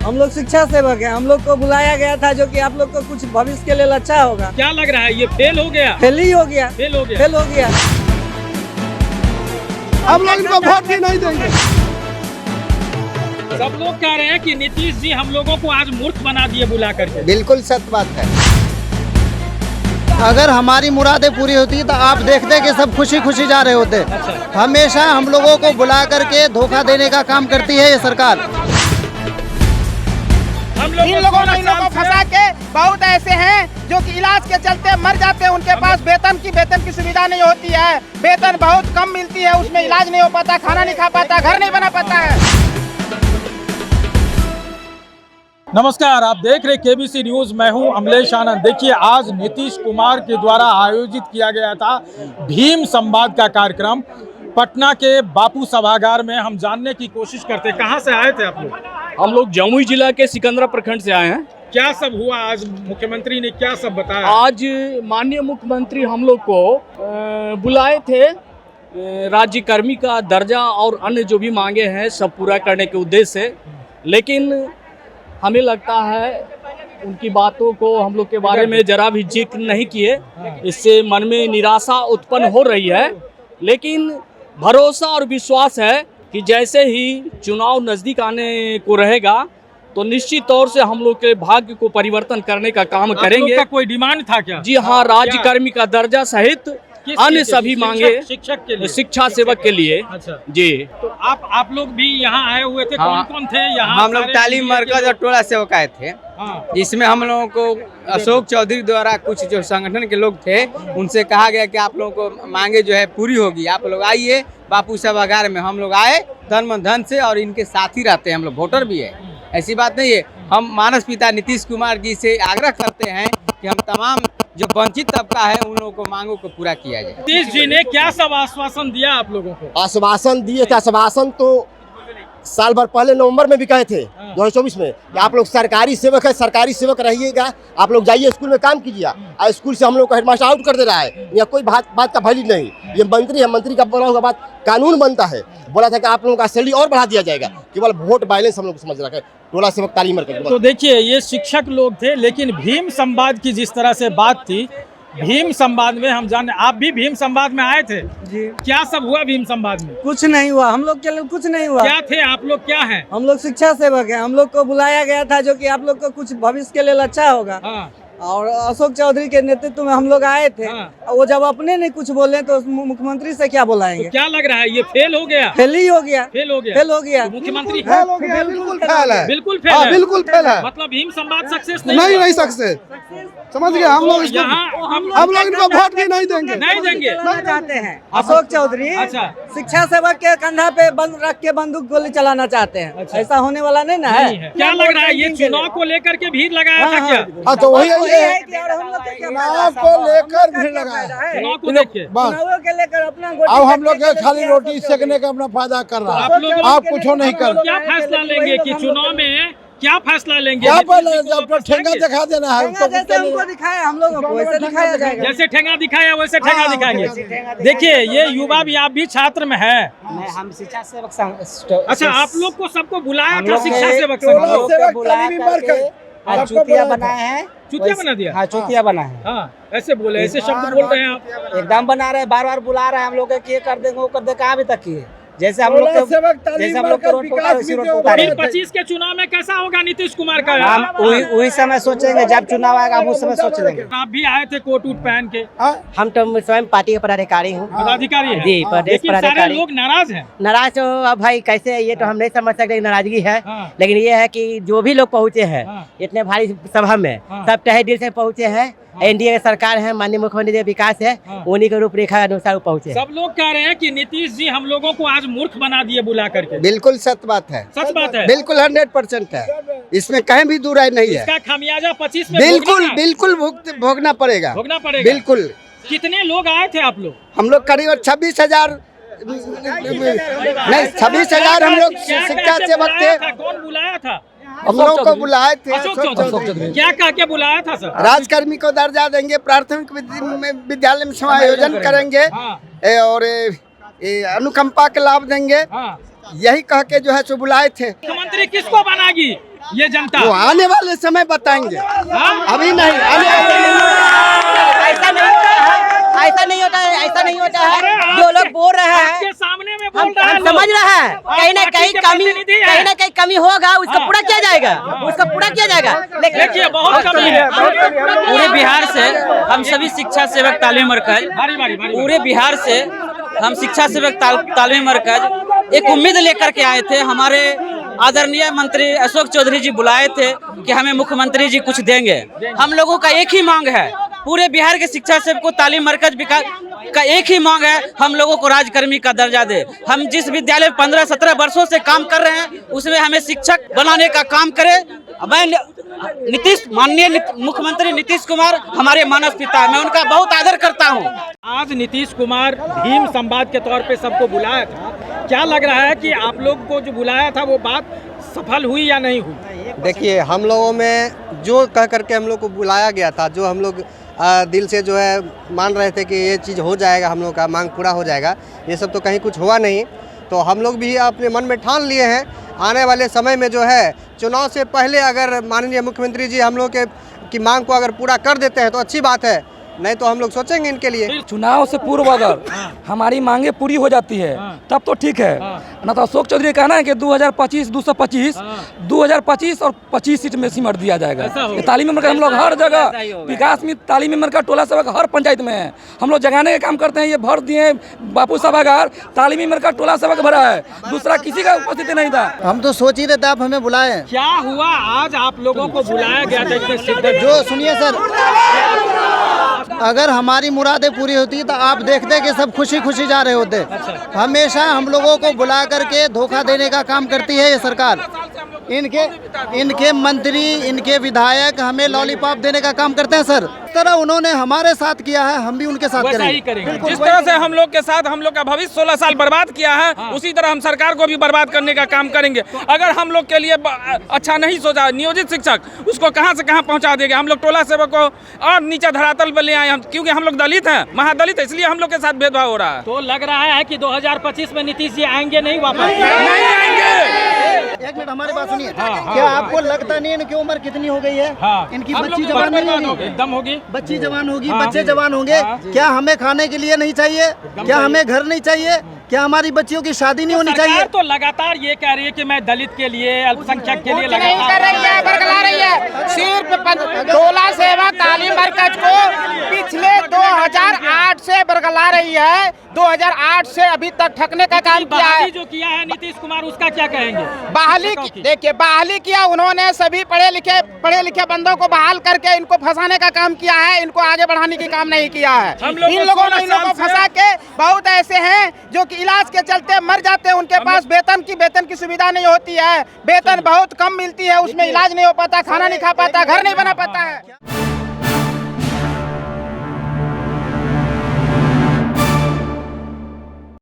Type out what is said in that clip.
हम लोग शिक्षा सेवक हैं। हम लोग को बुलाया गया था जो कि आप लोग को कुछ भविष्य के लिए अच्छा होगा। क्या लग रहा है ये फेल हो गया? फेल ही हो गया, फेल हो गया, फेल हो गया। हम लोग इनको वोट भी नहीं देंगे। सब लोग कह रहे हैं कि नीतीश जी हम लोगों को आज मूर्ख बना दिए बुला करके। बिल्कुल सत्य बात है। अगर हमारी मुरादें पूरी होती तो आप देखते कि सब खुशी खुशी जा रहे होते। हमेशा हम लोगों को बुला करके धोखा देने का काम करती है ये सरकार। हम लोग इन लोगों ने फंसा के बहुत ऐसे हैं जो कि इलाज के चलते मर जाते हैं। उनके पास वेतन की सुविधा नहीं होती है, वेतन बहुत कम मिलती है, उसमें इलाज नहीं हो पाता, खाना नहीं खा पाता, घर नहीं बना पाता है। नमस्कार, आप देख रहे केबीसी न्यूज। मैं हूं अमलेश आनंद। देखिए, आज नीतीश कुमार के द्वारा आयोजित किया गया था भीम संवाद का कार्यक्रम पटना के बापू सभागार में। हम जानने की कोशिश करते, कहां से आए थे आप लोग? हम लोग जमुई जिला के सिकंदरा प्रखंड से आए हैं। क्या सब हुआ आज? मुख्यमंत्री ने क्या सब बताया? आज माननीय मुख्यमंत्री हम लोग को बुलाए थे राज्य कर्मी का दर्जा और अन्य जो भी मांगे हैं सब पूरा करने के उद्देश्य से, लेकिन हमें लगता है उनकी बातों को हम लोग के बारे में जरा भी जिक्र नहीं किए। इससे मन में निराशा उत्पन्न हो रही है, लेकिन भरोसा और विश्वास है कि जैसे ही चुनाव नज़दीक आने को रहेगा तो निश्चित तौर से हम लोग के भाग्य को परिवर्तन करने का काम करेंगे। का कोई डिमांड था क्या? जी हाँ, राज्य कर्मी का दर्जा सहित अन्य सभी मांगे शिक्षक के लिए, शिक्षा सेवक के लिए। अच्छा जी, तो आप लोग भी यहाँ आए हुए थे? हाँ, कौन थे यहाँ? हम लोग तालीम मरकज और टोला सेवक आए थे, जिसमें हम लोगों को अशोक चौधरी द्वारा कुछ जो संगठन के लोग थे उनसे कहा गया कि आप लोगों को मांगे जो है पूरी होगी, आप लोग आइए बापू सभागार में। हम लोग आए तन मन धन से और इनके साथ ही रहते हैं, हम लोग वोटर भी है, ऐसी बात नहीं है। हम मानस पिता नीतीश कुमार जी से आग्रह करते हैं कि हम तमाम जो वंचित तबका है उन लोगों को मांगों को पूरा किया जाए। नीतीश जी ने क्या सब आश्वासन दिया आप लोगों को? आश्वासन दिए थे। आश्वासन तो साल भर पहले नवंबर में भी कहे थे 2024 में कि आप लोग सरकारी सेवक है, सरकारी सेवक रहिएगा, आप लोग जाइए स्कूल में काम कीजिए। और स्कूल से हम लोग का हेडमास्टर आउट कर दे रहा है। यह कोई बात का वैल्यू नहीं। ये मंत्री है, मंत्री का बोला हुआ बात कानून बनता है। बोला था कि आप लोगों का सैलरी और बढ़ा दिया जाएगा, केवल वोट बैलेंस हम लोग समझ रखा है। टोला सेवक तालीम मरकज। तो देखिए, ये शिक्षक लोग थे, लेकिन भीम संवाद की जिस तरह से बात थी, भीम संवाद में हम जाने, आप भी भीम संवाद में आए थे जी। क्या सब हुआ भीम संवाद में? कुछ नहीं हुआ, हम लोग के लिए कुछ नहीं हुआ। क्या थे आप लोग? क्या हैं? हम लोग शिक्षा सेवक हैं। हम लोग को बुलाया गया था जो कि आप लोग को कुछ भविष्य के लिए अच्छा होगा। हाँ, और अशोक चौधरी के नेतृत्व में हम लोग आए थे। वो जब अपने नहीं कुछ बोले तो मुख्यमंत्री से क्या बुलाएंगे? तो क्या लग रहा है ये फेल हो गया? फेल ही हो गया, फेल हो गया, फेल हो गया। तो मुख्यमंत्री फेल हो गया, बिल्कुल फेल है, बिल्कुल फेल है, बिल्कुल फेल है। मतलब भीम संवाद सक्सेस नहीं सक्सेस, समझ गए। हम लोग हम लोग इनको वोट भी नहीं देंगे। नहीं देंगे। चलाना चाहते हैं अशोक चौधरी। अच्छा। शिक्षा सेवक के कंधा पे बंद रख के बंदूक गोली चलाना चाहते हैं। अच्छा। ऐसा होने वाला नहीं ना है। क्या लग रहा है ये चुनाव को लेकर के भीड़ लगाया था क्या? हाँ, तो वही है कि और हम लोग को क्या चुनाव फायदा? को लेकर भीड़ क्या लगाया फायदा है? चुनाव को लेके चुनावों के लेकर अपना अब हम लोग खाली रोटी सेकने का अपना फायदा कर रहा आप है। लोग आप कुछ नहीं कर। क्या फैसला लेंगे कि चुनाव में क्या फैसला लेंगे? क्या नीतीश पहले जी को जब तो वापस ठेंगा लाएंगे? दिखा देना है ठेंगा जैसे हमको दिखाया, हम लोगों को वैसे दिखाया जाएगा। जैसे ठेंगा दिखाया वैसे ठेंगा हाँ, दिखाएंगे। देखिए, ये युवा भी, आप भी छात्र में है। हम शिक्षा सेवक अच्छा, आप लोग को सबको बुलाया था शिक्षा सेवक टोला संघ? सेवक तालीमी मरकज चुतिया बनाए हैं। चुतिया बना दिया? हाँ, चुतिया बना है। हाँ, ऐसे बोले, ऐसे शब्द बोल रहे हैं आप। एकदम बना रहे, बार बार बुला रहे हैं हम लोग के, ये कर देंगे वो कर दे, कहाँ अभी तक किए। जैसे हम लोग के रोड पर उसी रोड पर उतारे। 25 के चुनाव में कैसा होगा नीतीश कुमार का? हम वही समय सोचेंगे, जब चुनाव आएगा हम उस समय सोच लेंगे। आप भी आए थे कोट उट पहन के? हम तो स्वयं पार्टी के पदाधिकारी हूँ। पदाधिकारी हैं? जी, प्रदेश लेकिन सारे पदाधिकारी। लोग नाराज हैं। नाराज तो अब भाई कैसे, ये तो हम नहीं समझ सकते नाराजगी है। हाँ। लेकिन ये है कि जो भी लोग पहुँचे हैं हाँ। इतने भारी सभा में, हाँ। सब तहे दिल से पहुँचे हैं। एनडीए की सरकार है, माननीय मुख्यमंत्री विकास है, हाँ। उन्हीं के रूपरेखा अनुसार वो पहुँचे। सब लोग कह रहे हैं कि नीतीश जी हम लोगों को आज मूर्ख बना दिए बुला करके। बिल्कुल सत्य बात है, सच बात है, बिल्कुल 100% है, इसमें कहीं भी दूर नहीं है। इसका खामियाजा 25 में बिल्कुल बिल्कुल भोगना पड़ेगा, भोगना पड़ेगा। बिल्कुल। कितने लोग आए थे आप लोग? हम लोग करीब 26,000 नहीं 26,000 हम लोग शिक्षा सेवक थे। कौन बुलाया था? हम लोग को बुलाए थे अशोक चौधरी। क्या कह के बुलाया था सर? राजकर्मी को दर्जा देंगे, प्राथमिक विद्यालय में समायोजन करेंगे और अनुकंपा के लाभ देंगे, हाँ। यही कह के जो है सो बुलाए थे। मुख्यमंत्री किसको बनाएगी? ये जनता? वो आने वाले समय बताएंगे, अभी नहीं। ऐसा नहीं होता है, ऐसा नहीं होता है, ऐसा नहीं होता है। जो लोग बोल रहे हैं आपके सामने में बोल रहा है, हम समझ रहे हैं, कहीं ना कहीं कमी होगा, उसका पूरा किया जाएगा, उसका पूरा किया जाएगा। देखिए बहुत कमी है। पूरे बिहार से हम सभी शिक्षा सेवक तालीम मरकज, पूरे बिहार से हम शिक्षा सेवक तालीम मरकज एक उम्मीद लेकर के आए थे। हमारे आदरणीय मंत्री अशोक चौधरी जी बुलाए थे कि हमें मुख्यमंत्री जी कुछ देंगे। हम लोगों का एक ही मांग है, पूरे बिहार के शिक्षा सेवक को तालीम मरकज का एक ही मांग है, हम लोगों को राजकर्मी का दर्जा दे। हम जिस विद्यालय में 15-17 वर्षों से काम कर रहे हैं, उसमें हमें शिक्षक बनाने का काम करे। मैं माननीय मुख्यमंत्री नीतीश कुमार हमारे मानस पिता है, मैं उनका बहुत आदर करता हूँ। आज नीतीश कुमार भीम संवाद के तौर पे सबको बुलाया था, क्या लग रहा है कि आप लोग को जो बुलाया था वो बात सफल हुई या नहीं हुई? देखिए, हम लोगों में जो कह करके हम लोग को बुलाया गया था, जो हम लोग दिल से जो है मान रहे थे कि ये चीज़ हो जाएगा, हम लोग का मांग पूरा हो जाएगा, ये सब तो कहीं कुछ हुआ नहीं। तो हम लोग भी अपने मन में ठान लिए हैं, आने वाले समय में जो है चुनाव से पहले अगर माननीय मुख्यमंत्री जी हम लोग की मांग को अगर पूरा कर देते हैं तो अच्छी बात है, नहीं तो हम लोग सोचेंगे इनके लिए। चुनाव से पूर्व अगर हमारी मांगे पूरी हो जाती है तब तो ठीक है, ना तो अशोक चौधरी कहना है कि 2025 225 और 25 सीट में सिमट दिया जाएगा। ये तालीमी मरकज हम लोग हर जगह विकास में तालीमी मरकज टोला सेवक हर पंचायत में है, हम लोग जगाने का काम करते हैं। ये भर दिए बापू सभागार, तालीमी मरकज टोला सेवक भरा है, दूसरा किसी का उपस्थिति नहीं था। हम तो सोच ही रहे थे आप हमें बुलाए। क्या हुआ आज आप लोगों को बुलाया गया था? जो सुनिए सर, अगर हमारी मुरादें पूरी होती तो आप देखते कि सब खुशी खुशी जा रहे होते। हमेशा हम लोगों को बुला करके धोखा देने का काम करती है ये सरकार। इनके मंत्री, इनके विधायक हमें लॉलीपॉप देने का काम करते हैं सर। इस तरह उन्होंने हमारे साथ किया है, हम भी उनके साथ करेंगे। जिस तरह से हम लोग के साथ हम लोग का भविष्य 16 साल बर्बाद किया है, उसी तरह हम सरकार को भी बर्बाद करने का काम करेंगे। अगर हम लोग के लिए अच्छा नहीं सोचा नियोजित शिक्षक, उसको कहां से कहां पहुंचा देंगे। हम लोग टोला सेवक को और नीचे धरातल पर ले आए हम, क्योंकि हम लोग दलित हैं, महादलित है, इसलिए हम लोग के साथ भेदभाव हो रहा है। तो लग रहा है कि 2025 में नीतीश जी आएंगे नहीं, वापस नहीं आएंगे। एक मिनट हमारी बात सुनिए। क्या आपको लगता नहीं इनकी उम्र कितनी हो गई है? इनकी बच्ची जवान नहीं होगी, एकदम होगी, बच्ची जवान होगी, बच्चे जवान होंगे। क्या हमें खाने के लिए नहीं चाहिए? क्या हमें घर नहीं चाहिए? क्या हमारी बच्चियों की शादी नहीं होनी चाहिए? तो लगातार ये कह रही है कि मैं दलित के लिए, अल्पसंख्यक के लिए नहीं कर रही है, बरगला रही है। सिर्फ टोला सेवक तालीम मरकज को पिछले 2008 से बरगला रही है। 2008 से अभी तक ठगने का काम किया है। जो किया है नीतीश कुमार, उसका क्या कहेंगे? बहाली देखिए, बहाली किया उन्होंने, सभी पढ़े लिखे बंदों को बहाल करके इनको फंसाने का काम किया है, इनको आगे बढ़ाने का काम नहीं किया है। इन लोगों ने फंसा के, बहुत ऐसे हैं जो कि इलाज के चलते मर जाते हैं, उनके पास वेतन की सुविधा नहीं होती है, वेतन बहुत कम मिलती है, उसमें इलाज नहीं हो पाता, खाना नहीं खा पाता, घर नहीं बना पाता है।